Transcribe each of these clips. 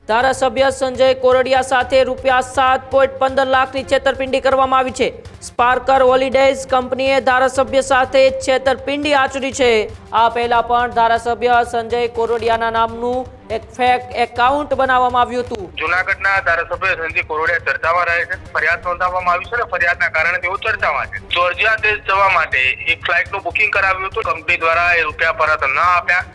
ધારાસભ્ય સંજય કોરડિયા સાથે ₹7.15 લાખની છેતરપિંડી કરવામાં આવી છે। સ્પાર્કલ હોલિડેઝ કંપનીએ ધારાસભ્ય સાથે છેતરપિંડી આચરી છે। આ પહેલા પણ ધારાસભ્ય સંજય કોરડિયાના નામનું એક ફેક એકાઉન્ટ બનાવવામાં આવ્યું હતું। જૂનાગઢના ધારાસભ્ય સંજય કોરડિયા ચર્ચામાં રહે છે। ફરિયાદ નોંધાવવામાં આવી છે અને ફરિયાદના કારણે તેઓ ચર્ચામાં છે। જોર્જિયા દેશ જવા માટે એક ફ્લાઇટનું બુકિંગ કરાવ્યું હતું। કંપની દ્વારા એ રૂપિયા પરત ન આપ્યા।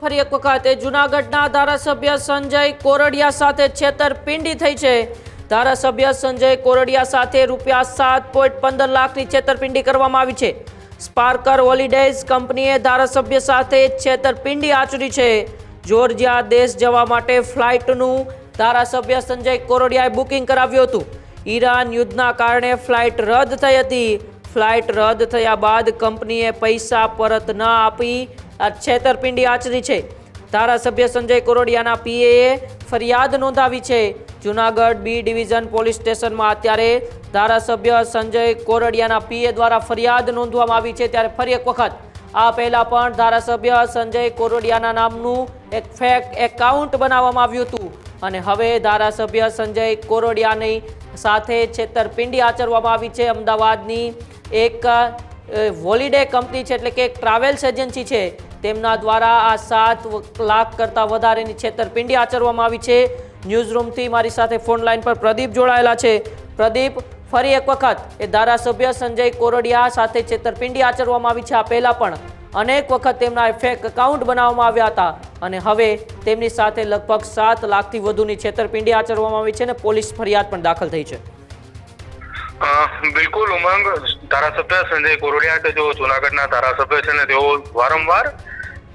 ફરી એક વખત જૂનાગઢના ધારાસભ્ય સંજય કોરડિયા સાથે છેતરપિંડી થઈ છે। ધારાસભ્ય સંજય કોરડિયા સાથે ₹7.15 લાખની છેતરપિંડી કરવામાં આવી છે। સ્પાર્કલ હોલિડેઝ કંપનીએ ધારાસભ્ય સાથે છેતરપિંડી આચરી છે। જોર્જિયા દેશ જવા માટે ફ્લાઇટનું ધારાસભ્ય સંજય કોરડિયાએ બુકિંગ કરાવ્યું હતું। ઈરાન યુદ્ધના કારણે ફ્લાઇટ રદ થઈ હતી। ફ્લાઇટ રદ થયા બાદ કંપનીએ પૈસા પરત ન આપી આ છેતરપિંડી આચરી છે। ધારાસભ્ય સંજય કોરડિયાના પીએએ ફરિયાદ નોંધાવી છે। જૂનાગઢ બી ડિવિઝન પોલીસ સ્ટેશનમાં અત્યારે ધારાસભ્ય સંજય કોરડિયાના પીએ દ્વારા ફરિયાદ નોંધવામાં આવી છે। ત્યારે ફરી એક વખત આ પહેલા પણ ધારાસભ્ય સંજય કોરડિયાના નામનું એક ફેક એકાઉન્ટ બનાવવામાં આવ્યું હતું અને હવે ધારાસભ્ય સંજય કોરડિયાની સાથે છેતરપિંડી આચરવામાં આવી છે। અમદાવાદની એક હોલિડે કંપની છે, એટલે કે એક ટ્રાવેલ્સ એજન્સી છે, તેમના દ્વારા આ 7 લાખ કરતાં વધારેની છેતરપિંડી આચરવામાં આવી છે। ન્યૂઝરૂમથી મારી સાથે ફોન લાઈન પર પ્રદીપ જોડાયેલા છે। પ્રદીપ, ફરી એક વખત એ ધારાસભ્ય સંજય કોરડિયા સાથે છેતરપિંડી આચરવામાં આવી છે। આ પહેલાં પણ અનેક વખત તેમના ફેક એકાઉન્ટ બનાવવામાં આવ્યા હતા અને હવે તેમની સાથે લગભગ 7 લાખથી વધુની છેતરપિંડી આચરવામાં આવી છે અને પોલીસ ફરિયાદ પણ દાખલ થઈ છે। બિલકુલ ઉમંગ, ધારાસભ્ય સંજય કોરડિયા કે જો જૂનાગઢના ધારાસભ્ય છે ને તેઓ વારંવાર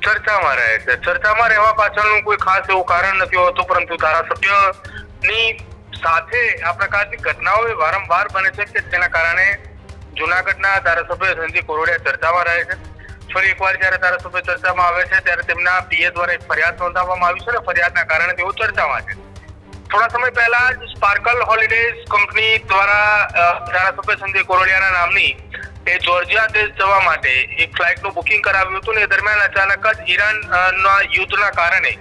ચર્ચામાં રહે છે। ચર્ચામાં રહેવા પાછળનું કોઈ ખાસ એવું કારણ નથી હોતું, પરંતુ ધારાસભ્યની સાથે આ પ્રકારની ઘટનાઓ વારંવાર બને છે કે તેના કારણે જૂનાગઢના ધારાસભ્ય સંજય કોરડિયા ચર્ચામાં રહે છે। ફરી એકવાર જ્યારે ધારાસભ્ય ચર્ચામાં આવે છે ત્યારે તેમના પીએ દ્વારા એક ફરિયાદ નોંધાવવામાં આવી છે અને ફરિયાદના કારણે તેઓ ચર્ચામાં છે। થોડા સમય પહેલા જ સ્પાર્કલ હોલિડેઝ કંપની દ્વારા ધારાસભ્ય સંજય કોરડિયાના નામની એ જોર્જિયા દેશ જવા માટે એક ફ્લાઇટનું બુકિંગ કરાવ્યું હતું ને એ દરમિયાન અચાનક જ ઈરાનના યુદ્ધના કારણે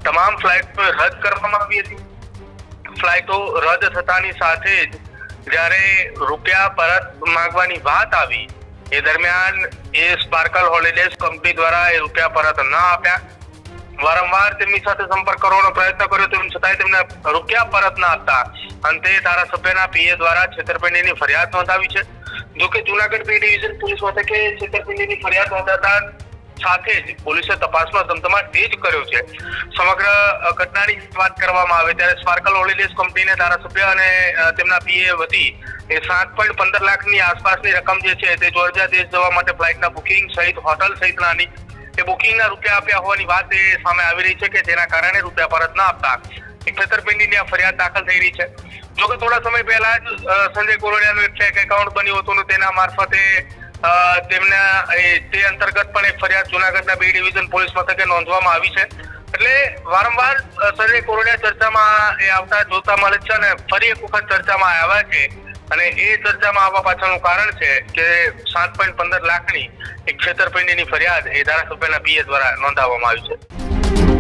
તમામ ફ્લાઇટો રદ કરવામાં આવી હતી। ફ્લાઇટો રદ થતાની સાથે જ જ્યારે રૂપિયા પરત માંગવાની વાત આવી એ દરમિયાન એ સ્પાર્કલ હોલિડેઝ કંપની દ્વારા એ રૂપિયા પરત ન આપ્યા। વારંવાર તેમની સાથે સંપર્ક કરવાનો પ્રયત્ન કર્યો, તેમ છતાંય તેમને રૂપિયા પરત ન આપતા અંતે ધારાસભ્યના પીએ દ્વારા છેતરપિંડીની ફરિયાદ નોંધાવી છે। જોકે જૂનાગઢ બી ડિવિઝન પોલીસ મથકે છેતરપિંડીની ફરિયાદ નોંધાતા સાથે જ પોલીસે તપાસનો ધમધમાટ તેજ કર્યો છે। સમગ્ર ઘટનાની વાત કરવામાં આવે ત્યારે સ્પાર્કલ હોલિડેઝ કંપનીને ધારાસભ્ય અને તેમના પીએ વતી એ 7.15 લાખની આસપાસની રકમ જે છે તે જોર્જિયા દેશ જવા માટે ફ્લાઇટના બુકિંગ સહિત હોટલ સહિતનાની એ બુકિંગના રૂપિયા આપ્યા હોવાની વાત એ સામે આવી રહી છે કે જેના કારણે રૂપિયા પરત ન આપતા એક છેતરપિંડીની ફરિયાદ દાખલ થઈ રહી છે। જોકે થોડા સમય પહેલા જ સંજય કોરડિયાનું એક ફેક એકાઉન્ટ બન્યું હતું અને તેના મારફતે તેમના તે અંતર્ગત પણ એક ફરિયાદ જૂનાગઢના બી ડિવિઝન પોલીસ મથકે નોંધવામાં આવી છે। એટલે વારંવાર સંજય કોરડિયા ચર્ચામાં એ આવતા જોતા મળે છે અને ફરી એક વખત ચર્ચામાં આવ્યા છે અને એ ચર્ચામાં આવવા પાછળનું કારણ છે કે 7.15 લાખની એક છેતરપિંડીની ફરિયાદ એ ધારાસભ્યના પીએ દ્વારા નોંધાવવામાં આવી છે।